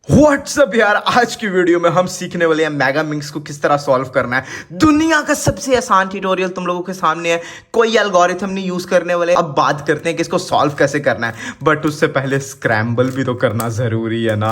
WhatsApp यार, आज की वीडियो में हम सीखने वाले हैं मेगा मिंक्स को किस तरह सॉल्व करना है। दुनिया का सबसे आसान ट्यूटोरियल तुम लोगों के सामने है। कोई एल्गोरिथम नहीं यूज करने वाले। अब बात करते हैं कि इसको सॉल्व कैसे करना है, बट उससे पहले स्क्रैम्बल भी तो करना जरूरी है ना।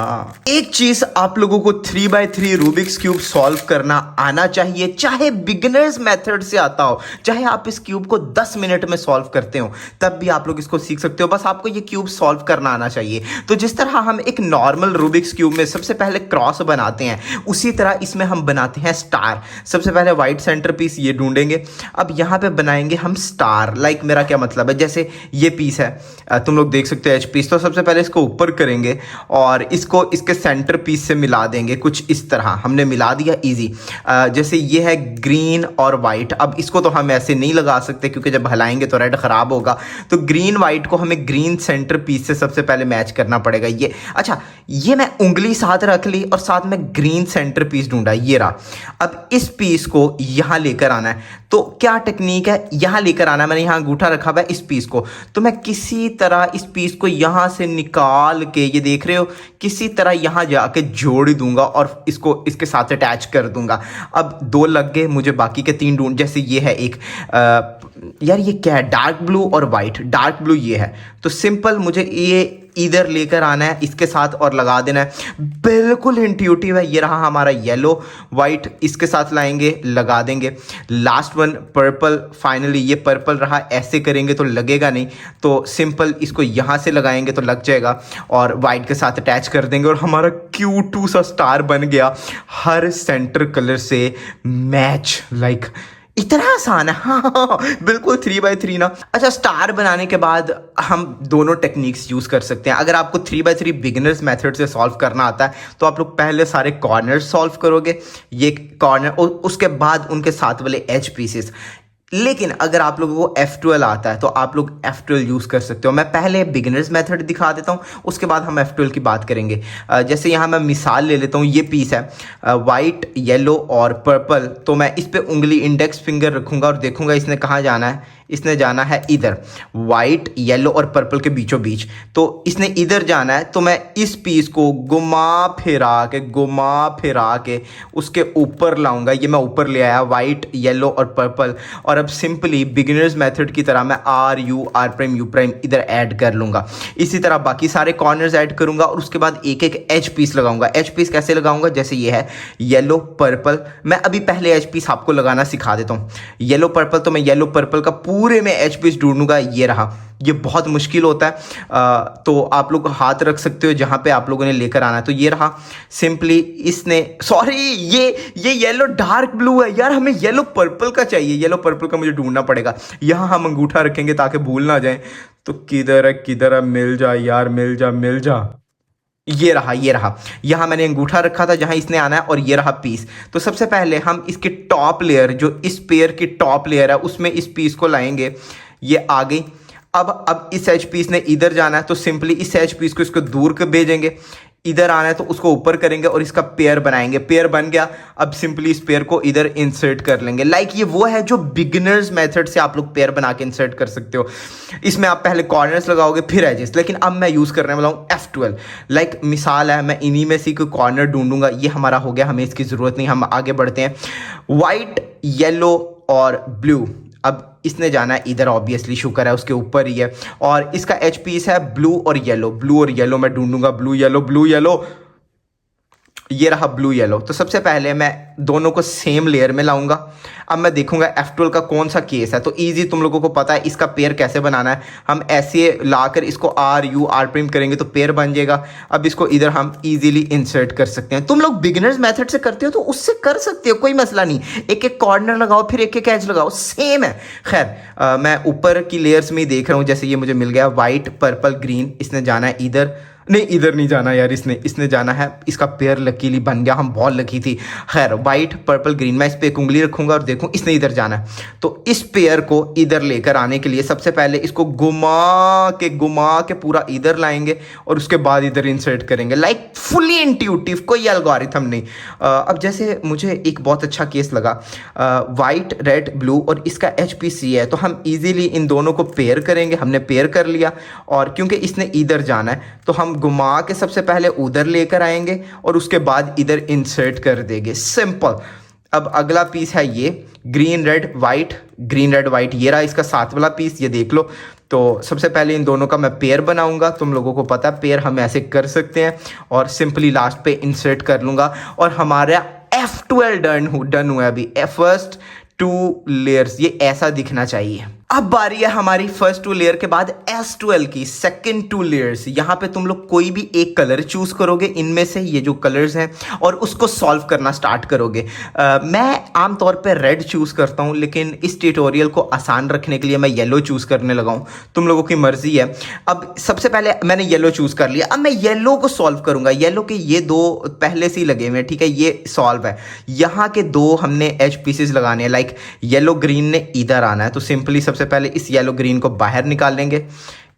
एक चीज आप लोगों को 3x3 रूबिक्स क्यूब सॉल्व करना आना चाहिए, चाहे बिगिनर्स मेथड से आता हो, चाहे आप इस क्यूब को 10 मिनट में सॉल्व करते हो, तब भी आप लोग इसको सीख सकते हो। बस आपको ये क्यूब सॉल्व करना आना चाहिए। तो जिस तरह हम एक नॉर्मल रूबिक्स क्यूब में सबसे पहले क्रॉस बनाते हैं, उसी तरह इसमें हम बनाते हैं स्टार। सबसे पहले वाइट सेंटर पीस ये ढूंढेंगे। अब यहां पे बनाएंगे हम स्टार। लाइक मेरा क्या मतलब है, जैसे ये पीस है, तुम लोग देख सकते हो एच पीस। तो सबसे पहले इसको ऊपर करेंगे और इसको इसके सेंटर पीस से मिला देंगे कुछ इस तरह। हमने मिला दिया, इजी। जैसे ये है ग्रीन और वाइट। अब इसको तो हम ऐसे नहीं लगा सकते क्योंकि जब हलाएंगे तो रेड खराब होगा। तो ग्रीन वाइट को हमें ग्रीन सेंटर पीस से सबसे पहले मैच करना पड़ेगा। ये अच्छा, ये मैं उंगली साथ रख ली और साथ में ग्रीन सेंटर पीस ढूंढा, ये रहा। अब इस पीस को यहां लेकर आना है। तो क्या टेक्निक है, यहां लेकर आना है। मैंने यहां अंगूठा रखा हुआ है इस पीस को, तो मैं किसी तरह इस पीस को यहां से निकाल के, ये देख रहे हो, किसी तरह यहां जाके जोड़ दूंगा और इसको इसके साथ अटैच कर दूंगा। अब 2 लग गए मुझे, बाकी के 3 ढूंढ। जैसे ये है एक, यार ये क्या है, डार्क ब्लू और वाइट। डार्क ब्लू ये है, तो सिंपल मुझे ये इधर लेकर आना है इसके साथ और लगा देना है। बिल्कुल इंट्यूटिव है। ये रहा हमारा येलो, वाइट इसके साथ लाएंगे, लगा देंगे। लास्ट वन पर्पल, फाइनली ये पर्पल रहा। ऐसे करेंगे तो लगेगा नहीं, तो सिंपल इसको यहाँ से लगाएंगे तो लग जाएगा और वाइट के साथ अटैच कर देंगे और हमारा क्यूट सा स्टार बन गया, हर सेंटर कलर से मैच। लाइक इतना आसान है। हाँ, बिल्कुल 3x3 ना। अच्छा, स्टार बनाने के बाद हम दोनों टेक्निक्स यूज कर सकते हैं। अगर आपको 3x3 बिगिनर्स मेथड से सॉल्व करना आता है तो आप लोग पहले सारे कॉर्नर्स सॉल्व करोगे, ये कॉर्नर, और उसके बाद उनके साथ वाले एज पीसेस। लेकिन अगर आप लोगों को F12 आता है तो आप लोग F12 यूज़ कर सकते हो। मैं पहले बिगिनर्स मेथड दिखा देता हूँ, उसके बाद हम F12 की बात करेंगे। जैसे यहाँ मैं मिसाल ले लेता हूँ। ये पीस है वाइट, येलो और पर्पल। तो मैं इस पे उंगली, इंडेक्स फिंगर रखूँगा और देखूँगा इसने कहाँ जाना है। इसने जाना है इधर, वाइट, येलो और पर्पल के बीचों बीच। तो इसने इधर जाना है, तो मैं इस पीस को घुमा फिरा के उसके ऊपर लाऊंगा। ये मैं ऊपर ले आया, वाइट, येलो और पर्पल। और अब सिंपली बिगिनर्स मेथड की तरह मैं R इधर ऐड कर लूँगा। इसी तरह बाकी सारे कॉर्नर्स ऐड करूँगा और उसके बाद एक एक एच पीस लगाऊंगा। एच पीस कैसे लगाऊंगा, जैसे ये है येलो पर्पल। मैं अभी पहले एच पीस आपको लगाना सिखा देता हूँ। येलो पर्पल, तो मैं येलो पर्पल का पूरे में एच पीस ढूंढूंगा। ये रहा। ये बहुत मुश्किल होता है, तो आप लोग हाथ रख सकते हो जहाँ पे आप लोगों ने लेकर आना है। तो ये रहा। सिंपली इसने, सॉरी, ये येलो डार्क ब्लू है यार, हमें येलो पर्पल का चाहिए। येलो पर्पल का मुझे ढूंढना पड़ेगा। यहाँ हम अंगूठा रखेंगे ताकि भूल ना जाए। तो किधर है, मिल जा यार, मिल जा। ये रहा। यहाँ मैंने अंगूठा रखा था जहां इसने आना है, और ये रहा पीस। तो सबसे पहले हम इसके टॉप लेयर, जो इस पेयर की टॉप लेयर है, उसमें इस पीस को लाएंगे। ये आ गई। अब इस एच पीस ने इधर जाना है, तो सिंपली इस एच पीस को इसको दूर कर भेजेंगे। इधर आना है तो उसको ऊपर करेंगे और इसका पेयर बनाएंगे। पेयर बन गया। अब सिंपली इस पेयर को इधर इंसर्ट कर लेंगे। लाइक ये वो है जो बिगिनर्स मेथड से आप लोग पेयर बना के इंसर्ट कर सकते हो। इसमें आप पहले कॉर्नर्स लगाओगे फिर एजेस, लेकिन अब मैं यूज करने वाला हूँ F12। लाइक मिसाल है, मैं इन्हीं में से कोई कॉर्नर ढूंढूंगा। ये हमारा हो गया, हमें इसकी जरूरत नहीं, हम आगे बढ़ते हैं। वाइट, येलो और ब्लू। अब इसने जाना है इधर, ऑब्वियसली शुक्र है उसके ऊपर ही है। और इसका एच पीस है ब्लू और येलो मैं ढूंढूंगा। ब्लू येलो, ये रहा ब्लू येलो। तो सबसे पहले मैं दोनों को सेम लेयर में लाऊंगा। अब मैं देखूंगा F12 का कौन सा केस है। तो इजी, तुम लोगों को पता है इसका पेयर कैसे बनाना है। हम ऐसे लाकर इसको R' करेंगे तो पेयर बन जाएगा। अब इसको इधर हम इजीली इंसर्ट कर सकते हैं। तुम लोग बिगिनर्स मेथड से करते हो तो उससे कर सकते हो, कोई मसला नहीं। एक एक कॉर्नर लगाओ फिर एक एक एज लगाओ, सेम है। खैर, मैं ऊपर की लेयर्स में ही देख रहा हूँ। जैसे ये मुझे मिल गया वाइट, पर्पल, ग्रीन। इसने जाना है इधर, नहीं इधर नहीं जाना यार, इसने जाना है, इसका पेयर लकीली बन गया, हम बहुत लकी थी। खैर, वाइट, पर्पल, ग्रीन, मैं इस पे एक उंगली रखूंगा और देखूं इसने इधर जाना है। तो इस पेयर को इधर लेकर आने के लिए सबसे पहले इसको घुमा के पूरा इधर लाएंगे और उसके बाद इधर इंसर्ट करेंगे। लाइक फुली इंट्यूटिव, कोई एल्गोरिथम नहीं। अब जैसे मुझे एक बहुत अच्छा केस लगा, वाइट, रेड, ब्लू और इसका HPC है, तो हम इजीली इन दोनों को पेयर करेंगे। हमने पेयर कर लिया और क्योंकि इसने इधर जाना है तो हम हम घुमा के सबसे पहले उधर लेकर आएंगे और उसके बाद इधर इंसर्ट कर देंगे, सिंपल। अब अगला पीस है ये green red white, green red white, ये रहा इसका साथ वाला पीस, ये देख लो। तो सबसे पहले इन दोनों का मैं पेयर बनाऊंगा, तुम लोगों को पता है पेयर हम ऐसे कर सकते हैं, और सिंपली लास्ट पे इंसर्ट कर लूंगा और हमारा F12 डन हुआ है अभी। फर्स्ट 2 लेयर्स ये ऐसा दिखना चाहिए। अब बारी है हमारी फर्स्ट 2 लेयर के बाद S12 की सेकंड 2 लेयर्स। यहाँ पे तुम लोग कोई भी एक कलर चूज करोगे इनमें से, ये जो कलर्स हैं, और उसको सॉल्व करना स्टार्ट करोगे। मैं आमतौर पे रेड चूज करता हूँ, लेकिन इस ट्यूटोरियल को आसान रखने के लिए मैं येलो चूज करने लगा हूँ, तुम लोगों की मर्जी है। अब सबसे पहले मैंने येलो चूज कर लिया, अब मैं येलो को सॉल्व करूंगा। येलो के ये 2 पहले से ही लगे हुए हैं, ठीक है, ये सॉल्व है। यहाँ के 2 हमने एज पीसेस लगाने हैं, लाइक येलो ग्रीन ने इधर आना है, तो सिंपली सबसे पहले इस येलो ग्रीन को बाहर निकाल लेंगे,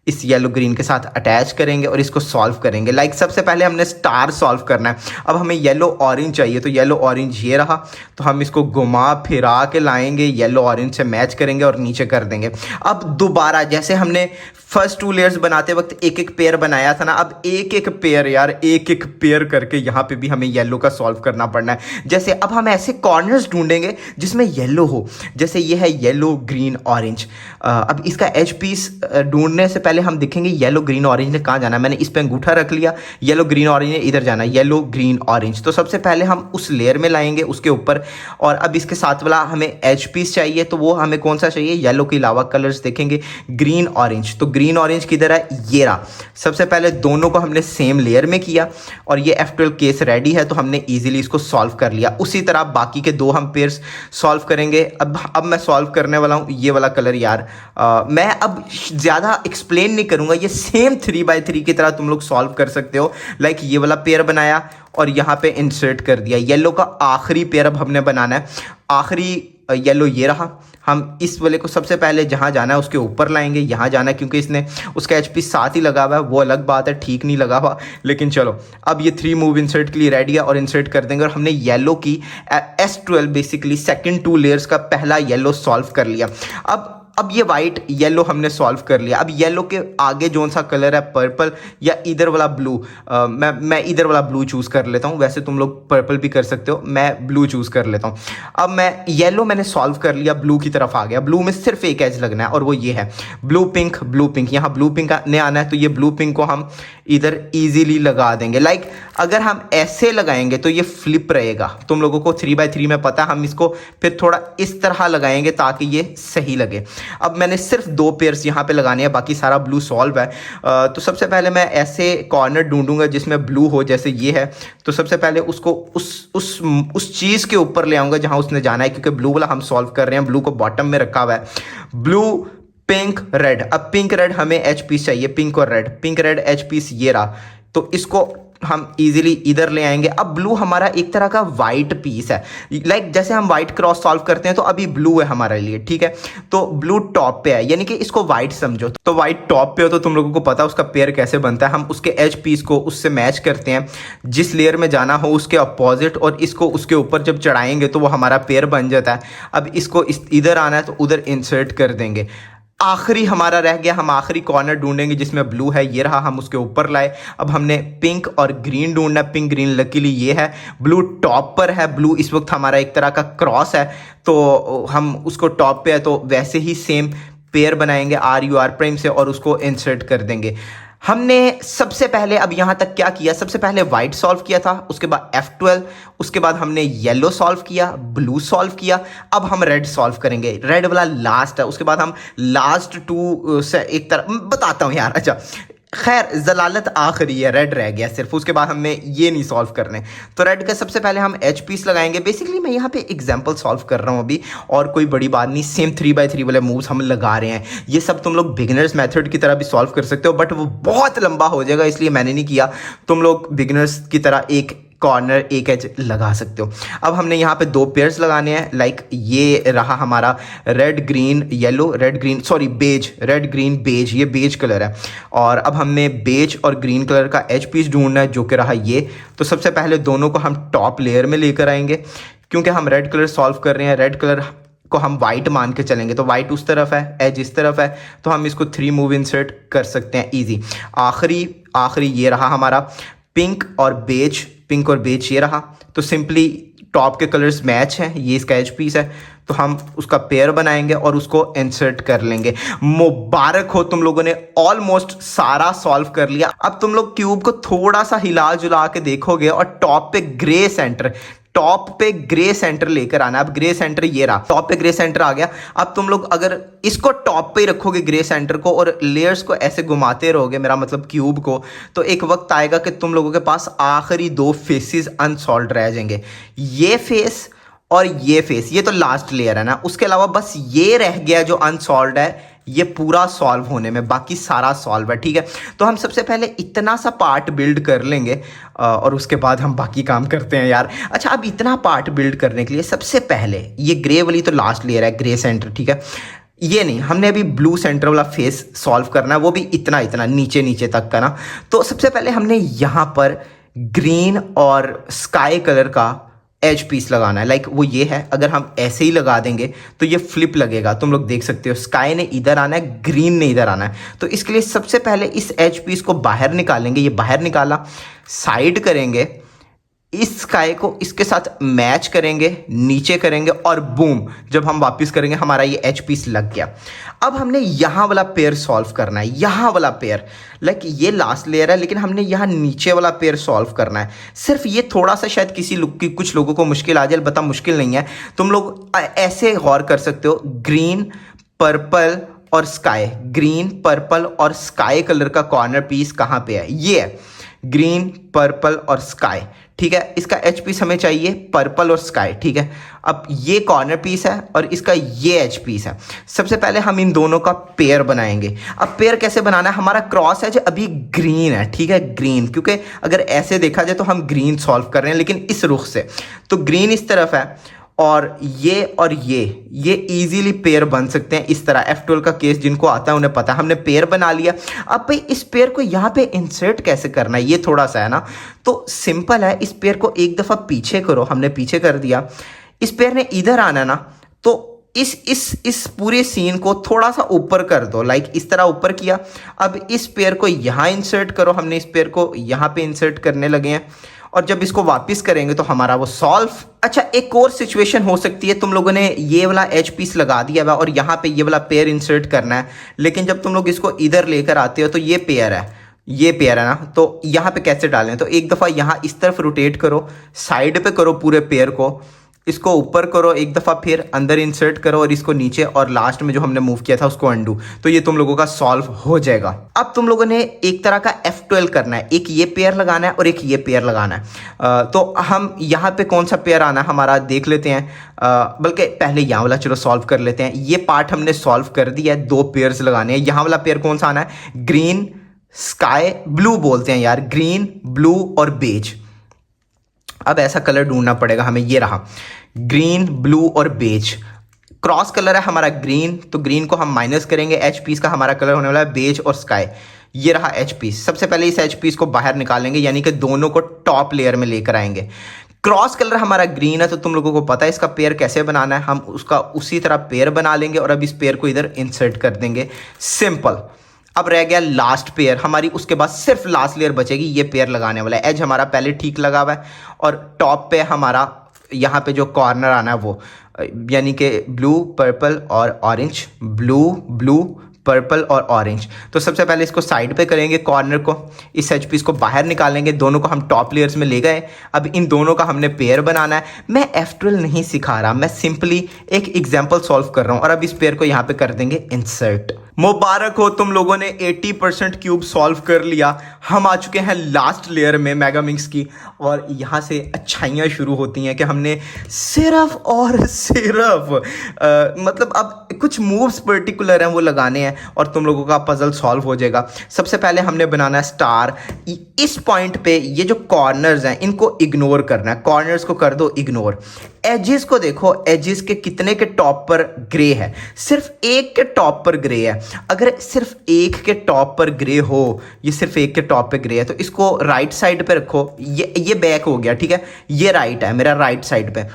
इस येलो ग्रीन के साथ अटैच करेंगे और इसको सॉल्व करेंगे। लाइक सबसे पहले हमने स्टार सॉल्व करना है। अब हमें येलो ऑरेंज चाहिए, तो येलो ऑरेंज ये रहा, तो हम इसको घुमा फिरा के लाएंगे, येलो ऑरेंज से मैच करेंगे और नीचे कर देंगे। अब दोबारा जैसे हमने फर्स्ट 2 लेयर्स बनाते वक्त एक एक पेयर बनाया था ना, अब एक एक पेयर यार, एक एक पेयर करके यहाँ पे भी हमें येलो का सॉल्व करना पड़ना है। जैसे अब हम ऐसे कॉर्नर्स ढूंढेंगे जिसमें येलो हो, जैसे ये है येलो ग्रीन ऑरेंज। अब इसका एज पीस ढूंढने से पहले हम देखेंगे येलो ग्रीन ऑरेंज ने कहाँ जाना है। मैंने इस पे अंगूठा रख लिया, येलो ग्रीन ऑरेंज ने इधर जाना है, येलो ग्रीन ऑरेंज। तो सबसे पहले हम उस लेयर में लाएंगे उसके ऊपर, और अब इसके साथ वाला हमें एज पीस चाहिए, तो वो हमें कौन सा चाहिए, येलो के अलावा कलर्स देखेंगे ग्रीन ऑरेंज। तो ग्रीन ऑरेंज किधर है, ये रहा। सबसे पहले दोनों को हमने सेम लेयर में किया और ये F12 केस रेडी है, तो हमने इजीली इसको सॉल्व कर लिया। उसी तरह बाकी के 2 हम पेयर्स सॉल्व करेंगे। अब मैं सॉल्व करने वाला हूँ ये वाला कलर यार। मैं अब ज़्यादा एक्सप्लेन नहीं करूँगा, ये सेम 3x3 की तरह तुम लोग सॉल्व कर सकते हो। लाइक ये वाला पेयर बनाया और यहाँ पे इंसर्ट कर दिया। येलो का आखिरी पेयर अब हमने बनाना है, आखिरी येलो ये रहा। हम इस वाले को सबसे पहले जहाँ जाना है उसके ऊपर लाएंगे, यहाँ जाना है क्योंकि इसने उसका एचपी साथ ही लगा हुआ है, वो अलग बात है, ठीक नहीं लगा हुआ, लेकिन चलो। अब ये 3 मूव इंसर्ट के लिए रेडी है और इंसर्ट कर देंगे। और हमने येलो की S12 बेसिकली सेकंड 2 लेयर्स का पहला येलो सॉल्व कर लिया। अब ये वाइट येलो हमने सॉल्व कर लिया। अब येलो के आगे जोन सा कलर है, पर्पल या इधर वाला ब्लू, मैं इधर वाला ब्लू चूज़ कर लेता हूँ। वैसे तुम लोग पर्पल भी कर सकते हो, मैं ब्लू चूज़ कर लेता हूँ। अब मैं येलो मैंने सॉल्व कर लिया, ब्लू की तरफ आ गया। ब्लू में सिर्फ एक एज लगना है और वो ये है ब्लू पिंक। ब्लू पिंक यहाँ ब्लू पिंक ने आना है, तो ये ब्लू पिंक को हम इधर ईजिली लगा देंगे। लाइक अगर हम ऐसे लगाएंगे तो ये फ्लिप रहेगा। तुम लोगों को 3x3 में पता है, हम इसको फिर थोड़ा इस तरह लगाएंगे ताकि ये सही लगे। अब मैंने सिर्फ 2 पेयर्स यहाँ पे लगाने हैं, बाकी सारा ब्लू सॉल्व है। तो सबसे पहले मैं ऐसे कॉर्नर ढूंढूंगा जिसमें ब्लू हो, जैसे ये है। तो सबसे पहले उसको उस चीज़ के ऊपर ले आऊँगा जहाँ उसने जाना है, क्योंकि ब्लू वाला हम सॉल्व कर रहे हैं। ब्लू को बॉटम में रखा हुआ है। ब्लू पिंक रेड, अब पिंक रेड हमें एच पीस चाहिए, पिंक और red, pink red edge piece ये रहा। तो इसको हम इजीली इधर ले आएंगे। अब ब्लू हमारा एक तरह का वाइट पीस है, लाइक जैसे हम वाइट क्रॉस सॉल्व करते हैं, तो अभी ब्लू है हमारे लिए, ठीक है। तो ब्लू टॉप पे है, यानी कि इसको वाइट समझो। तो वाइट टॉप पे हो तो तुम लोगों को पता है उसका पेयर कैसे बनता है। हम उसके एज पीस को उससे मैच करते हैं, जिस लेयर में जाना हो उसके अपोजिट, और इसको उसके ऊपर जब चढ़ाएंगे तो वो हमारा पेयर बन जाता है। अब इसको इधर आना है तो उधर इंसर्ट कर देंगे। आखिरी हमारा रह गया, हम आखिरी कॉर्नर ढूंढेंगे जिसमें ब्लू है, ये रहा, हम उसके ऊपर लाए। अब हमने पिंक और ग्रीन ढूंढना है। पिंक ग्रीन लकीली ये है, ब्लू टॉप पर है। ब्लू इस वक्त हमारा एक तरह का क्रॉस है, तो हम उसको टॉप पे है, तो वैसे ही सेम पेयर बनाएंगे RUR' से और उसको इंसर्ट कर देंगे। हमने सबसे पहले अब यहाँ तक क्या किया, सबसे पहले वाइट सॉल्व किया था, उसके बाद F12, उसके बाद हमने येलो सॉल्व किया, ब्लू सॉल्व किया। अब हम रेड सॉल्व करेंगे, रेड वाला लास्ट है। उसके बाद हम लास्ट 2 से एक तरह बताता हूँ यार, अच्छा खैर जलालत आखिरी है, रेड रह गया सिर्फ। उसके बाद हमें ये नहीं सॉल्व करने, तो रेड का सबसे पहले हम एच पीस लगाएंगे। बेसिकली मैं यहाँ पे एग्जांपल सॉल्व कर रहा हूँ अभी, और कोई बड़ी बात नहीं। सेम 3x3 वाले मूव्स हम लगा रहे हैं। ये सब तुम लोग बिगिनर्स मेथड की तरह भी सॉल्व कर सकते हो, बट वो बहुत लंबा हो जाएगा, इसलिए मैंने नहीं किया। तुम लोग बिगिनर्स की तरह एक कॉर्नर एक एज लगा सकते हो। अब हमने यहाँ पे 2 पेयर्स लगाने हैं, लाइक ये रहा हमारा red green yellow, red green sorry beige, red green beige, ये बेज कलर है। और अब हमने बेज और ग्रीन कलर का एच पीस ढूंढना है, जो कि रहा ये। तो सबसे पहले दोनों को हम टॉप लेयर में लेकर आएंगे, क्योंकि हम रेड कलर सॉल्व कर रहे हैं। रेड कलर को हम वाइट मान के चलेंगे तो वाइट उस तरफ है, एज इस तरफ है, तो हम इसको 3 मूव इंसर्ट कर सकते हैं इजी। आखिरी आखिरी ये रहा हमारा पिंक और बेज, पिंक और बेज ये रहा। तो सिंपली टॉप के कलर्स मैच हैं, ये इसका एज पीस है, तो हम उसका पेयर बनाएंगे और उसको इंसर्ट कर लेंगे। मुबारक हो, तुम लोगों ने ऑलमोस्ट सारा सॉल्व कर लिया। अब तुम लोग क्यूब को थोड़ा सा हिला जुला के देखोगे और टॉप पे ग्रे सेंटर, टॉप पे ग्रे सेंटर लेकर आना। अब ग्रे सेंटर ये रहा, टॉप पे ग्रे सेंटर आ गया। अब तुम लोग अगर इसको टॉप पे ही रखोगे ग्रे सेंटर को और लेयर्स को ऐसे घुमाते रहोगे, मेरा मतलब क्यूब को, तो एक वक्त आएगा कि तुम लोगों के पास आखिरी 2 फेसेस अनसॉल्व रह जाएंगे। ये फेस और ये फेस, ये तो लास्ट लेयर है ना, उसके अलावा बस ये रह गया जो अनसॉल्व है, ये पूरा सॉल्व होने में, बाकी सारा सॉल्व है। ठीक है, तो हम सबसे पहले इतना सा पार्ट बिल्ड कर लेंगे और उसके बाद हम बाकी काम करते हैं यार। अच्छा, अब इतना पार्ट बिल्ड करने के लिए सबसे पहले ये ग्रे वाली तो लास्ट लेयर है, ग्रे सेंटर, ठीक है, ये नहीं, हमने अभी ब्लू सेंटर वाला फेस सॉल्व करना है, वो भी इतना इतना नीचे नीचे तक का ना। तो सबसे पहले हमने यहाँ पर ग्रीन और स्काई कलर का एज पीस लगाना है। लाइक वो ये है, अगर हम ऐसे ही लगा देंगे तो ये फ्लिप लगेगा, तुम लोग देख सकते हो। स्काई ने इधर आना है, ग्रीन ने इधर आना है, तो इसके लिए सबसे पहले इस एज पीस को बाहर निकालेंगे। ये बाहर निकाला, साइड करेंगे, इस स्काई को इसके साथ मैच करेंगे, नीचे करेंगे और बूम, जब हम वापस करेंगे हमारा ये एच पीस लग गया। अब हमने यहाँ वाला पेयर सॉल्व करना है, यहाँ वाला पेयर, लाइक ये लास्ट लेयर है लेकिन हमने यहाँ नीचे वाला पेयर सॉल्व करना है। सिर्फ ये थोड़ा सा शायद कुछ लोगों को मुश्किल आ जाए, बता मुश्किल नहीं है। तुम लोग ऐसे गौर कर सकते हो, ग्रीन, पर्पल और स्काई, ग्रीन, पर्पल और स्काई कलर का कॉर्नर पीस कहाँ पे है? ये है, ग्रीन, पर्पल और स्काई, ठीक है। इसका एच पीस हमें चाहिए पर्पल और स्काई, ठीक है। अब ये कॉर्नर पीस है और इसका ये एच पीस है। सबसे पहले हम इन दोनों का पेयर बनाएंगे। अब पेयर कैसे बनाना है? हमारा क्रॉस एज अभी ग्रीन है, ठीक है, ग्रीन, क्योंकि अगर ऐसे देखा जाए तो हम ग्रीन सॉल्व कर रहे हैं, लेकिन इस रुख से, तो ग्रीन इस तरफ है और ये इजीली पेयर बन सकते हैं इस तरह। F12 का केस जिनको आता है उन्हें पता है, हमने पेयर बना लिया। अब भाई इस पेयर को यहाँ पे इंसर्ट कैसे करना है, ये थोड़ा सा है ना, तो सिंपल है। इस पेयर को एक दफ़ा पीछे करो, हमने पीछे कर दिया। इस पेयर ने इधर आना ना, तो इस पूरे सीन को थोड़ा सा ऊपर कर दो, लाइक इस तरह ऊपर किया। अब इस पेयर को यहाँ इंसर्ट करो, हमने इस पेयर को यहाँ पे इंसर्ट करने लगे हैं और जब इसको वापस करेंगे तो हमारा वो सॉल्व। अच्छा, एक और सिचुएशन हो सकती है, तुम लोगों ने ये वाला एच पीस लगा दिया हुआ और यहाँ पे ये वाला पेयर इंसर्ट करना है, लेकिन जब तुम लोग इसको इधर लेकर आते हो तो ये पेयर है, ये पेयर है ना, तो यहाँ पे कैसे डालें? तो एक दफ़ा यहाँ इस तरफ रोटेट करो, साइड पे करो पूरे पेयर को, इसको ऊपर करो एक दफ़ा, फिर अंदर इंसर्ट करो और इसको नीचे, और लास्ट में जो हमने मूव किया था उसको अंडू, तो ये तुम लोगों का सॉल्व हो जाएगा। अब तुम लोगों ने एक तरह का F12 करना है, एक ये पेयर लगाना है और एक ये पेयर लगाना है। तो हम यहाँ पे कौन सा पेयर आना है हमारा देख लेते हैं, बल्कि पहले यहाँ वाला चलो सॉल्व कर लेते हैं। ये पार्ट हमने सॉल्व कर दिया है, 2 पेयर्स लगाने हैं। यहाँ वाला पेयर कौन सा आना है? ग्रीन, स्काई ब्लू बोलते हैं यार, ग्रीन, ब्लू और बेज। अब ऐसा कलर ढूंढना पड़ेगा हमें, ये रहा, ग्रीन, ब्लू और बेज। क्रॉस कलर है हमारा ग्रीन, तो ग्रीन को हम माइनस करेंगे, एच पीस का हमारा कलर होने वाला है बेज और स्काई। ये रहा एच पीस। सबसे पहले इस एच पीस को बाहर निकालेंगे, यानी कि दोनों को टॉप लेयर में लेकर आएंगे। क्रॉस कलर हमारा ग्रीन है, तो तुम लोगों को पता है इसका पेयर कैसे बनाना है, हम उसका उसी तरह पेयर बना लेंगे और अब इस पेयर को इधर इंसर्ट कर देंगे, सिंपल। अब रह गया लास्ट पेयर हमारी, उसके बाद सिर्फ लास्ट लेयर बचेगी, ये पेयर लगाने वाला है। एज हमारा पहले ठीक लगा हुआ है और टॉप पे हमारा यहाँ पे जो कॉर्नर आना है वो, यानी कि ब्लू, पर्पल और ऑरेंज, ब्लू, ब्लू, पर्पल और ऑरेंज। तो सबसे पहले इसको साइड पे करेंगे, कॉर्नर को, इस एच पीस को बाहर निकालेंगे, दोनों को हम टॉप लेयर्स में ले गए। अब इन दोनों का हमने पेयर बनाना है। मैं F12 नहीं सिखा रहा, मैं सिंपली एक एग्जांपल सॉल्व कर रहा हूँ और अब इस पेयर को यहाँ पे कर देंगे इंसर्ट। मुबारक हो, तुम लोगों ने 80% क्यूब सॉल्व कर लिया। हम आ चुके हैं लास्ट लेयर में मेगामिंक्स की, और यहाँ से अच्छाइयाँ शुरू होती हैं कि हमने सिर्फ और सिर्फ मतलब अब कुछ मूव्स पर्टिकुलर हैं वो लगाने हैं और तुम लोगों का पजल सॉल्व हो जाएगा। सबसे पहले हमने बनाना है स्टार। इस पॉइंट पे ये जो कॉर्नर्स हैं इनको इग्नोर करना है, कॉर्नर्स को कर दो इग्नोर। एजेस को देखो, एजेस के कितने के टॉप पर ग्रे है? सिर्फ एक के टॉप पर ग्रे है। अगर सिर्फ एक के टॉप पर ग्रे हो, ये सिर्फ एक के टॉप पे ग्रे है, तो इसको राइट साइड पे रखो। ये बैक हो गया, ठीक है, ये राइट है मेरा, राइट साइड पे।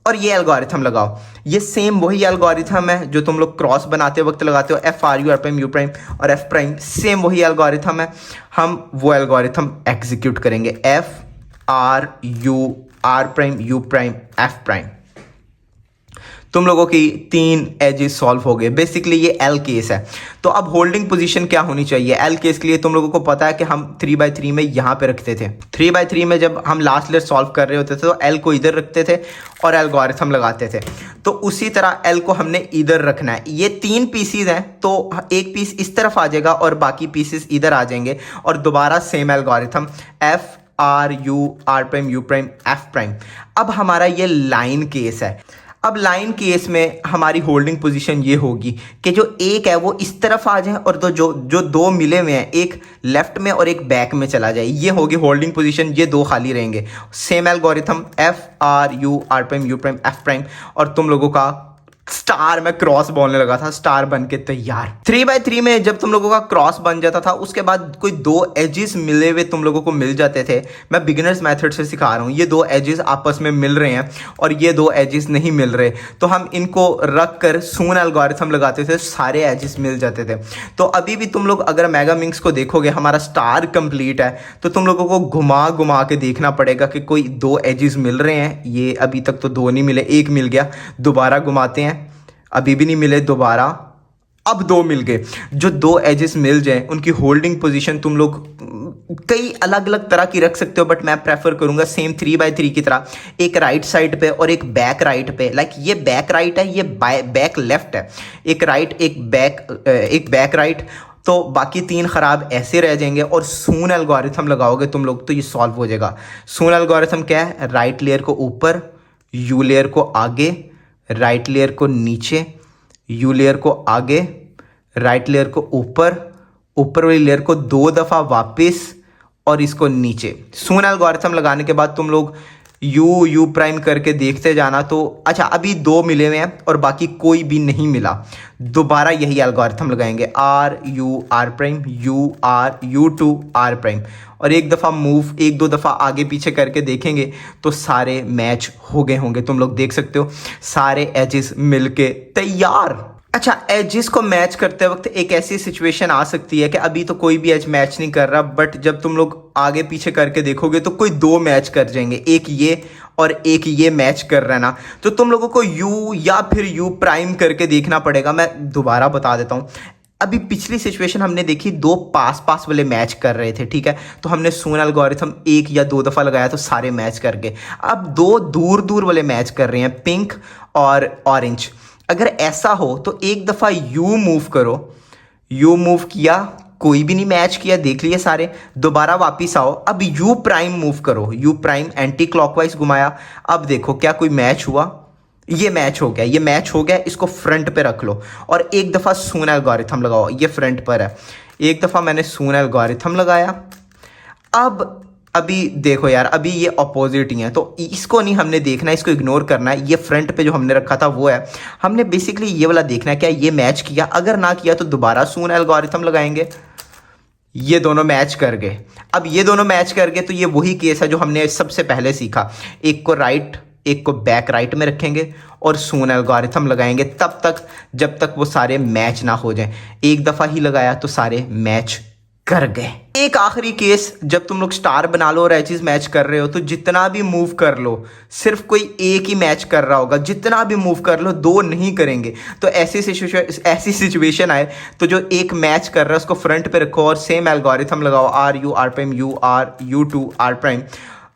और ये एल्गोरिथम लगाओ। ये सेम वही एल्गोरिथम है जो तुम लोग क्रॉस बनाते वक्त लगाते हो, F R U R prime U prime और एफ प्राइम, सेम वही एल्गोरिथम है। हम वो एल्गोरिथम एग्जीक्यूट करेंगे, F R U R prime U prime F prime. तुम लोगों की 3 एजेस सॉल्व हो गए। बेसिकली ये एल केस है। तो अब होल्डिंग पोजीशन क्या होनी चाहिए एल केस के लिए? तुम लोगों को पता है कि हम 3/3 में यहाँ पे रखते थे। 3/3 में जब हम लास्ट लेयर सॉल्व कर रहे होते थे तो एल को इधर रखते थे और एल्गोरिथम लगाते थे। तो उसी तरह एल को हमने इधर रखना है। ये 3 पीसीज हैं तो एक पीस इस तरफ आ जाएगा और बाकी पीसेस इधर आ जाएंगे और दोबारा same algorithm, F R U R prime U prime F prime. अब हमारा ये लाइन केस है। अब लाइन केस में हमारी होल्डिंग पोजीशन ये होगी कि जो एक है वो इस तरफ आ जाए और तो जो 2 मिले हुए हैं, एक लेफ्ट में और एक बैक में चला जाए। ये होगी होल्डिंग पोजीशन, ये 2 खाली रहेंगे। Same algorithm, F R U R prime U prime F prime, और तुम लोगों का स्टार में क्रॉस बोलने लगा था, स्टार बन के तैयार। 3/3 में जब तुम लोगों का क्रॉस बन जाता था उसके बाद कोई 2 एजेस मिले हुए तुम लोगों को मिल जाते थे। मैं बिगिनर्स मेथड से सिखा रहा हूँ। ये 2 एजेस आपस में मिल रहे हैं और ये 2 एजेस नहीं मिल रहे, तो हम इनको रख कर सून एल्गोरिथम लगाते थे, सारे एजेस मिल जाते थे। तो अभी भी तुम लोग अगर मेगा मिंक्स को देखोगे, हमारा स्टार कंप्लीट है, तो तुम लोगों को घुमा घुमा के देखना पड़ेगा कि कोई 2 एजेस मिल रहे हैं। ये अभी तक तो 2 नहीं मिले, 1 मिल गया, दोबारा घुमाते हैं, अभी भी नहीं मिले, दोबारा, अब 2 मिल गए। जो 2 एजेस मिल जाए उनकी होल्डिंग पोजीशन तुम लोग कई अलग अलग तरह की रख सकते हो, बट मैं प्रेफर करूंगा सेम 3/3 की तरह, एक राइट साइड पे और एक बैक राइट पे। लाइक ये बैक राइट है, ये बैक लेफ्ट है, एक राइट एक बैक राइट, तो बाकी 3 खराब ऐसे रह जाएंगे। और सून एल्गोरिथम लगाओगे तुम लोग तो ये सॉल्व हो जाएगा। सून एल्गोरिथम क्या है? राइट लेयर को ऊपर, यू लेयर को आगे, राइट लेयर को नीचे, यू लेयर को आगे, राइट लेयर को ऊपर, ऊपर वाली लेयर को 2 दफ़ा वापस और इसको नीचे। सून एल्गोरिथम लगाने के बाद तुम लोग यू प्राइम करके देखते जाना। तो अच्छा, अभी 2 मिले हुए हैं और बाकी कोई भी नहीं मिला, दोबारा यही एल्गोरिथम लगाएंगे, R U R prime U two R prime, और एक दफ़ा मूव, 1-2 दफ़ा आगे पीछे करके देखेंगे तो सारे मैच हो गए होंगे। तुम लोग देख सकते हो सारे एजेस मिलके तैयार। अच्छा, एजेस को मैच करते वक्त एक ऐसी सिचुएशन आ सकती है कि अभी तो कोई भी एज मैच नहीं कर रहा, बट जब तुम लोग आगे पीछे करके देखोगे तो कोई 2 मैच कर जाएंगे, एक ये और एक ये मैच कर रहा है ना, तो तुम लोगों को यू या फिर यू प्राइम करके देखना पड़ेगा। मैं दोबारा बता देता हूँ। अभी पिछली सिचुएशन हमने देखी, 2 पास पास वाले मैच कर रहे थे, ठीक है, तो हमने सून एल्गोरिथम 1 या 2 दफ़ा लगाया तो सारे मैच कर गए। अब 2 दूर दूर वाले मैच कर रहे हैं, पिंक और ऑरेंज। अगर ऐसा हो तो एक दफ़ा यू मूव करो, यू मूव किया, कोई भी नहीं मैच किया, देख लिए सारे, दोबारा वापिस आओ, अब यू प्राइम मूव करो, यू प्राइम एंटी क्लॉकवाइज घुमाया, अब देखो क्या कोई मैच हुआ? ये मैच हो गया, ये मैच हो गया, इसको फ्रंट पे रख लो और एक दफ़ा सून एल्गोरिथम लगाओ। ये फ्रंट पर है, एक दफ़ा मैंने सून एल्गोरिथम लगाया। अब अभी देखो यार, अभी ये अपोजिट ही है, तो इसको नहीं हमने देखना है, इसको इग्नोर करना है। ये फ्रंट पे जो हमने रखा था वो है, हमने बेसिकली ये वाला देखना है क्या ये मैच किया, अगर ना किया तो दोबारा सून एल्गोरिथम लगाएंगे। ये दोनों मैच कर गए। अब ये दोनों मैच कर गए तो ये वही केस है जो हमने सबसे पहले सीखा, एक को राइट एक को बैक राइट में रखेंगे और सून एल्गोरिथम लगाएंगे तब तक जब तक वो सारे मैच ना हो जाएं। एक दफ़ा ही लगाया तो सारे मैच कर गए। एक आखिरी केस, जब तुम लोग स्टार बना लो और एजेस मैच कर रहे हो तो जितना भी मूव कर लो सिर्फ कोई एक ही मैच कर रहा होगा, जितना भी मूव कर लो 2 नहीं करेंगे। तो ऐसी सिचुएशन आए तो जो एक मैच कर रहा है उसको फ्रंट पे रखो और सेम एल्गोरिथम लगाओ, R U R prime U two R prime.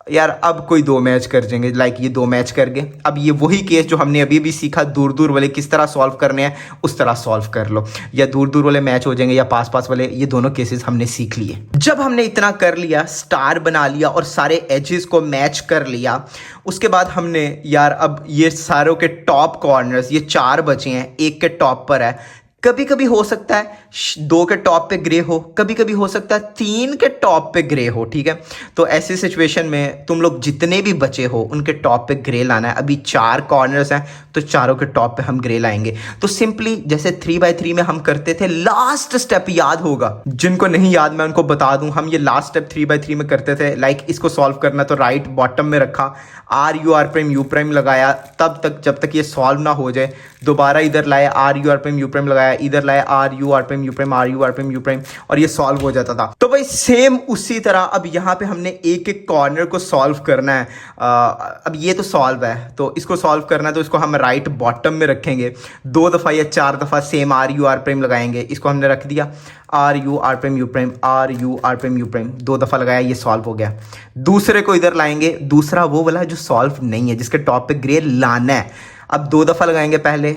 यार अब कोई 2 मैच कर जाएंगे, लाइक ये 2 मैच कर गए। अब ये वही केस जो हमने अभी भी सीखा, दूर दूर वाले किस तरह सॉल्व करने हैं उस तरह सॉल्व कर लो, या दूर दूर वाले मैच हो जाएंगे या पास पास वाले, ये दोनों केसेस हमने सीख लिए। जब हमने इतना कर लिया, स्टार बना लिया और सारे एजेस को मैच कर लिया, उसके बाद हमने यार अब ये सारों के टॉप कॉर्नर्स, ये 4 बचे हैं, एक के टॉप पर है, कभी कभी हो सकता है दो के टॉप पे ग्रे हो, कभी कभी हो सकता है तीन के टॉप पे ग्रे हो, ठीक है। तो ऐसी सिचुएशन में तुम लोग जितने भी बचे हो उनके टॉप पे ग्रे लाना है। अभी 4 कॉर्नर्स हैं तो चारों के टॉप पे हम ग्रे लाएंगे। तो सिंपली जैसे 3x3 में हम करते थे, लास्ट स्टेप याद होगा, जिनको नहीं याद मैं उनको बता दूं, हम ये लास्ट स्टेप 3x3 में करते थे। लाइक इसको सॉल्व करना तो राइट बॉटम में रखा, R U R prime U prime लगाया तब तक जब तक ये सॉल्व ना हो जाए, दोबारा इधर लाए R U R prime U prime लगाया, इधर लाए R U R prime U prime R U R prime U prime, और ये सॉल्व हो जाता था। तो भाई सेम उसी तरह अब यहाँ पे हमने एक एक कॉर्नर को सॉल्व करना है। अब ये तो सॉल्व है, तो इसको सॉल्व करना है तो इसको हम राइट बॉटम में रखेंगे। 2 दफ़ा या 4 दफ़ा same R U R prime लगाएंगे। इसको हमने रख दिया R U R prime U prime R U R prime U prime, 2 दफ़ा लगाया, ये सॉल्व हो गया। दूसरे को इधर लाएंगे, दूसरा वो वाला जो सॉल्व नहीं है, जिसके टॉप पे ग्रे लाना है। अब 2 दफ़ा लगाएंगे, पहले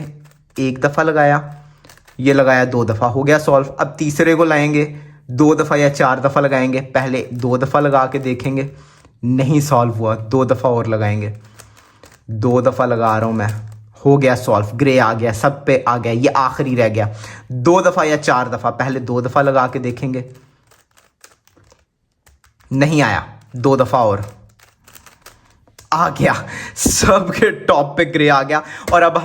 1 दफ़ा लगाया, ये लगाया 2 दफ़ा, हो गया सॉल्व। अब तीसरे को लाएंगे, 2 दफ़ा या 4 दफ़ा लगाएंगे, पहले 2 दफ़ा लगा के देखेंगे, नहीं सॉल्व हुआ, 2 दफ़ा और लगाएंगे, 2 दफ़ा लगा रहा हूँ मैं, हो गया सॉल्व, ग्रे आ गया, सब पे आ गया, ये आखिरी रह गया। 2 दफ़ा या 4 दफ़ा, पहले 2 दफ़ा लगा के देखेंगे, नहीं आया, 2 दफ़ा और, आ गया, सबके टॉप पे ग्रे आ गया। और अब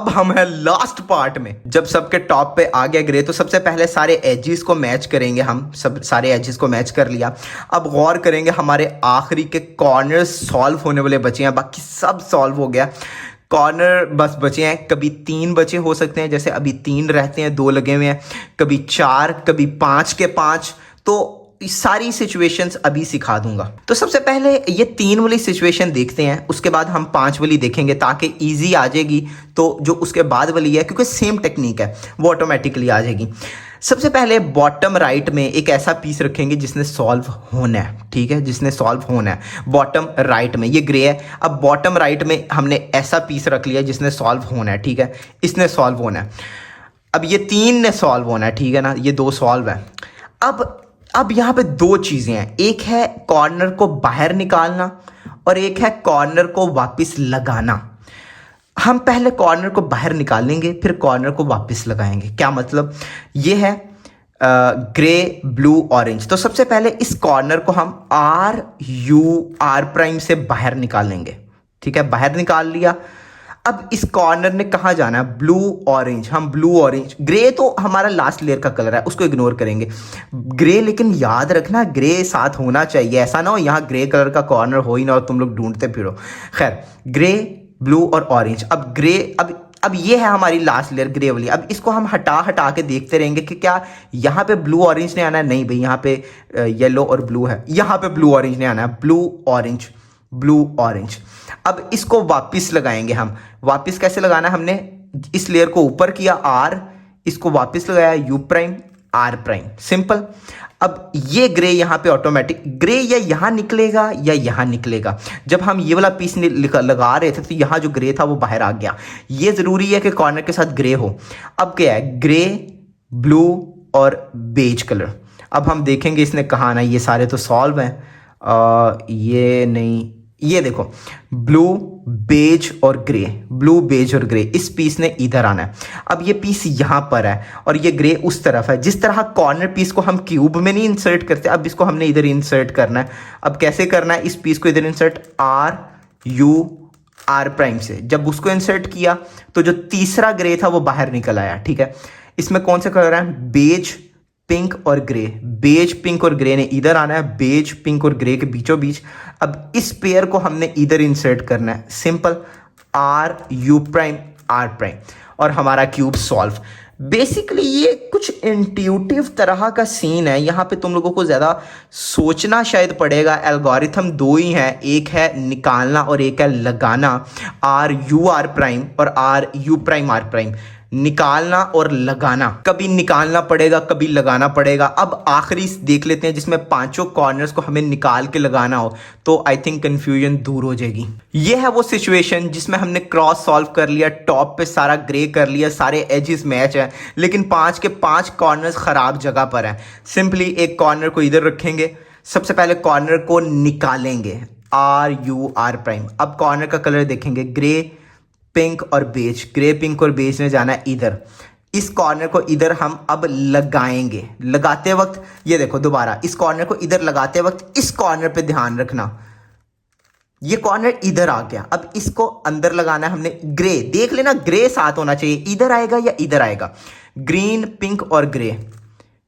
हम है लास्ट पार्ट में। जब सबके टॉप पे आ गया ग्रे तो सबसे पहले सारे एजेस को मैच करेंगे। हम सब सारे एजेस को मैच कर लिया। अब गौर करेंगे, हमारे आखिरी के कॉर्नर सॉल्व होने वाले बचे हैं, बाकी सब सॉल्व हो गया, कॉर्नर बस बचे हैं। कभी 3 बचे हो सकते हैं, जैसे अभी 3 रहते हैं, 2 लगे हुए हैं, कभी 4, कभी 5 के 5। तो सारी सिचुएशंस अभी सिखा दूंगा। तो सबसे पहले ये 3 वाली सिचुएशन देखते हैं, उसके बाद हम 5 वाली देखेंगे ताकि इजी आ जाएगी। तो जो उसके बाद वाली है, क्योंकि सेम टेक्निक है, वो ऑटोमेटिकली आ जाएगी। सबसे पहले बॉटम राइट में एक ऐसा पीस रखेंगे जिसने सॉल्व होना है, ठीक है, जिसने सॉल्व होना है। बॉटम राइट में ये ग्रे है, अब बॉटम राइट में हमने ऐसा पीस रख लिया जिसने सॉल्व होना है, ठीक है, इसने सॉल्व होना है। अब ये 3 ने सॉल्व होना है, ठीक है ना, ये 2 सॉल्व है। अब यहाँ पे 2 चीज़ें हैं, एक है कॉर्नर को बाहर निकालना और एक है कॉर्नर को वापस लगाना। हम पहले कॉर्नर को बाहर निकालेंगे, फिर कॉर्नर को वापस लगाएंगे। क्या मतलब, ये है ग्रे ब्लू ऑरेंज। तो सबसे पहले इस कॉर्नर को हम आर यू आर प्राइम से बाहर निकालेंगे, ठीक है, बाहर निकाल लिया। अब इस कॉर्नर ने कहाँ जाना है, ब्लू ऑरेंज, हम ब्लू ऑरेंज, ग्रे तो हमारा लास्ट लेयर का कलर है, उसको इग्नोर करेंगे, ग्रे। लेकिन याद रखना ग्रे साथ होना चाहिए, ऐसा ना हो यहाँ ग्रे कलर का कॉर्नर हो ही ना और तुम लोग ढूंढते फिरो। खैर, ग्रे ब्लू और ऑरेंज। अब ग्रे, अब ये है हमारी लास्ट लेयर ग्रे वाली। अब इसको हम हटा के देखते रहेंगे कि क्या यहाँ पे ब्लू ऑरेंज ने आना है। नहीं भाई, यहाँ पे येलो और ब्लू है, यहाँ पे ब्लू ऑरेंज ने आना है, ब्लू ऑरेंज ब्लू ऑरेंज। अब इसको वापस लगाएंगे हम। वापस कैसे लगाना है, हमने इस लेयर को ऊपर किया आर, इसको वापस लगाया U prime R prime, simple. अब ये ग्रे यहाँ पे ऑटोमेटिक ग्रे या यहाँ निकलेगा या यहाँ निकलेगा। जब हम ये वाला पीस लगा रहे थे तो यहाँ जो ग्रे था वो बाहर आ गया। ये जरूरी है कि कॉर्नर के साथ ग्रे हो। अब क्या है, ग्रे ब्लू और बेज कलर। अब हम देखेंगे इसने कहाँ आना है, ये सारे तो सॉल्व हैं, ये नहीं, ये देखो ब्लू बेज और ग्रे, ब्लू बेज और ग्रे, इस पीस ने इधर आना है। अब ये पीस यहाँ पर है और ये ग्रे उस तरफ है। जिस तरह कॉर्नर पीस को हम क्यूब में नहीं इंसर्ट करते, अब इसको हमने इधर इंसर्ट करना है। अब कैसे करना है, इस पीस को इधर insert R U R prime से। जब उसको इंसर्ट किया तो जो तीसरा ग्रे था वो बाहर निकल आया, ठीक है। इसमें कौन सा कलर है, बेज पिंक और ग्रे। बेज पिंक और ग्रे ने इधर आना है, बेज पिंक और ग्रे के बीचों बीच। अब इस पेयर को हमने इधर इंसर्ट करना है, simple, R U prime R prime, और हमारा क्यूब सॉल्व। बेसिकली ये कुछ इंट्यूटिव तरह का सीन है। यहाँ पे तुम लोगों को ज़्यादा सोचना शायद पड़ेगा। एल्गोरिथम 2 ही हैं, एक है निकालना और एक है लगाना। आर यू आर प्राइम और R U prime R prime, निकालना और लगाना। कभी निकालना पड़ेगा, कभी लगाना पड़ेगा। अब आखिरी देख लेते हैं जिसमें 5 कॉर्नर्स को हमें निकाल के लगाना हो, तो आई थिंक कंफ्यूजन दूर हो जाएगी। ये है वो सिचुएशन जिसमें हमने क्रॉस सॉल्व कर लिया, टॉप पे सारा ग्रे कर लिया, सारे एजेस मैच है, लेकिन 5 के 5 कॉर्नर्स खराब जगह पर हैं। सिंपली एक कॉर्नर को इधर रखेंगे, सबसे पहले कॉर्नर को निकालेंगे, आर यू आर प्राइम। अब कॉर्नर का कलर देखेंगे, ग्रे पिंक और बेज, ग्रे पिंक और बेज में जाना है इधर। इस कॉर्नर को इधर हम अब लगाएंगे। लगाते वक्त ये देखो दोबारा, इस कॉर्नर को इधर लगाते वक्त इस कॉर्नर पे ध्यान रखना, ये कॉर्नर इधर आ गया। अब इसको अंदर लगाना है हमने। ग्रे देख लेना, ग्रे साथ होना चाहिए, इधर आएगा या इधर आएगा। ग्रीन पिंक और ग्रे,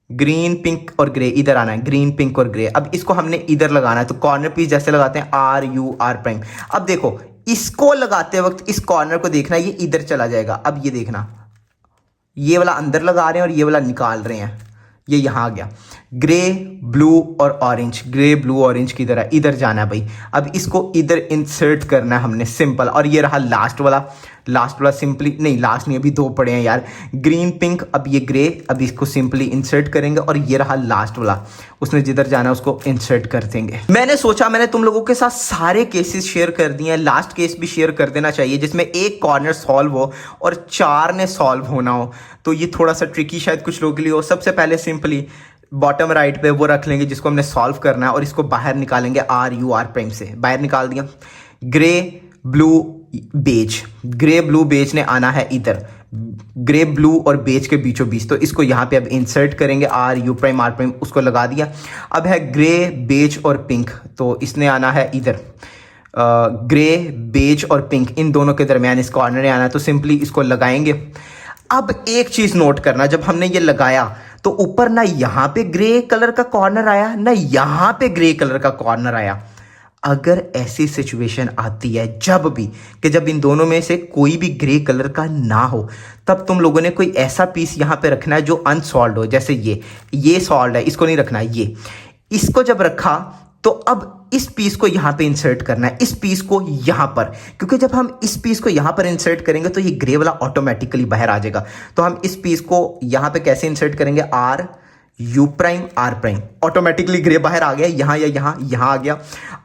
ग्रीन पिंक और ग्रे इधर आना है, ग्रीन पिंक और ग्रे। अब इसको हमने इधर लगाना है, तो कॉर्नर पीस जैसे लगाते हैं RUR'। अब देखो इसको लगाते वक्त इस कॉर्नर को देखना, ये इधर चला जाएगा। अब ये देखना, ये वाला अंदर लगा रहे हैं और ये वाला निकाल रहे हैं, ये यहां आ गया। ग्रे ब्लू और ऑरेंज, ग्रे ब्लू ऑरेंज की तरह इधर जाना है भाई। अब इसको इधर इंसर्ट करना है हमने, सिंपल। और ये रहा लास्ट वाला सिंपली, नहीं लास्ट नहीं, अभी दो पड़े हैं यार। ग्रीन पिंक, अब ये ग्रे, अब इसको सिंपली इंसर्ट करेंगे। और ये रहा लास्ट वाला, उसने जिधर जाना है उसको इंसर्ट कर देंगे। मैंने सोचा मैंने तुम लोगों के साथ सारे केसेस शेयर कर दिए हैं, लास्ट केस भी शेयर कर देना चाहिए जिसमें एक कॉर्नर सॉल्व हो और 4 ने सॉल्व होना हो। तो ये थोड़ा सा ट्रिकी शायद कुछ लोगों के लिए हो। सबसे पहले सिंपली बॉटम राइट पे वो रख लेंगे जिसको हमने सॉल्व करना है, और इसको बाहर निकालेंगे RUR' से। बाहर निकाल दिया। Grey blue beige, grey blue beige ने आना है इधर, ग्रे ब्लू और बेज के बीचों बीच। तो इसको यहाँ पे अब इंसर्ट करेंगे, RUR', उसको लगा दिया। अब है ग्रे बेज और पिंक, तो इसने आना है इधर। ग्रे बेज और पिंक, इन दोनों के दरमियान इस कॉर्नर ने आना है, तो सिंपली इसको लगाएंगे। अब एक चीज नोट करना, जब हमने ये लगाया तो ऊपर ना यहाँ पे ग्रे कलर का कॉर्नर आया, ना यहाँ पे ग्रे कलर का कॉर्नर आया। अगर ऐसी सिचुएशन आती है जब भी कि जब इन दोनों में से कोई भी ग्रे कलर का ना हो, तब तुम लोगों ने कोई ऐसा पीस यहाँ पे रखना है जो अनसॉल्व्ड हो। जैसे ये सॉल्व्ड है, इसको नहीं रखना है। ये इसको जब रखा तो अब इस पीस को यहां पे इंसर्ट करना है, इस पीस को यहां पर, क्योंकि जब हम इस पीस को यहां पर इंसर्ट करेंगे तो ये ग्रे वाला ऑटोमेटिकली बाहर आ जाएगा। तो हम इस पीस को यहां पे कैसे इंसर्ट करेंगे, RU'R', ऑटोमेटिकली ग्रे बाहर आ गया, यहां या यहां आ गया।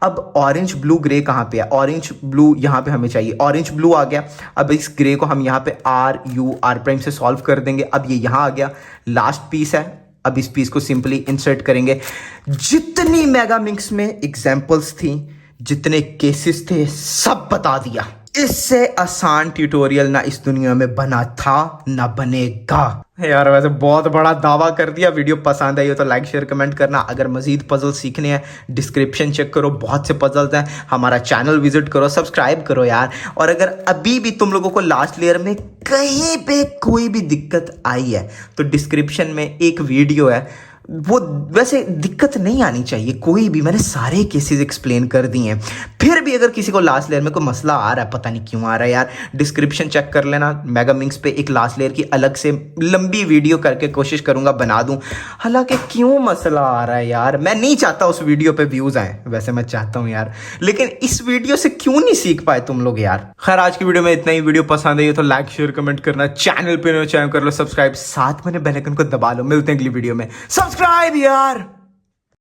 अब ऑरेंज ब्लू ग्रे कहां पे है, ऑरेंज ब्लू यहां पे हमें चाहिए, ऑरेंज ब्लू आ गया। अब इस ग्रे को हम यहां पे RUR' से सॉल्व कर देंगे। अब ये यहां आ गया, लास्ट पीस है। अब इस पीस को सिंपली इंसर्ट करेंगे। जितनी मेगा मिक्स में एग्जांपल्स थी, जितने केसेस थे, सब बता दिया। इससे आसान ट्यूटोरियल ना इस दुनिया में बना था ना बनेगा। यार वैसे बहुत बड़ा दावा कर दिया। वीडियो पसंद आई हो तो लाइक शेयर कमेंट करना। अगर मजीद पजल सीखने हैं डिस्क्रिप्शन चेक करो, बहुत से पजल्स हैं। हमारा चैनल विजिट करो, सब्सक्राइब करो यार। और अगर अभी भी तुम लोगों को लास्ट लेयर में कहीं पे कोई भी दिक्कत आई है तो डिस्क्रिप्शन में एक वीडियो है, वो वैसे दिक्कत नहीं आनी चाहिए कोई भी, मैंने सारे केसेस एक्सप्लेन कर दिए हैं। फिर भी अगर किसी को लास्ट लेयर में कोई मसला आ रहा है, पता नहीं क्यों आ रहा है यार, डिस्क्रिप्शन चेक कर लेना। मेगा मिक्स पे एक लास्ट लेयर की अलग से लंबी वीडियो करके कोशिश करूंगा बना दूं। हालांकि क्यों मसला आ रहा है यार, मैं नहीं चाहता उस वीडियो पे व्यूज आए, वैसे मैं चाहता हूं यार, लेकिन इस वीडियो से क्यों नहीं सीख पाए तुम लोग यार। खैर आज की वीडियो में इतना ही। वीडियो पसंद आई तो लाइक शेयर कमेंट करना, चैनल पे चैनल कर लो सब्सक्राइब, साथ में बेल आइकन को दबा लो। मिलते हैं अगली वीडियो में, सब्सक्राइब यार।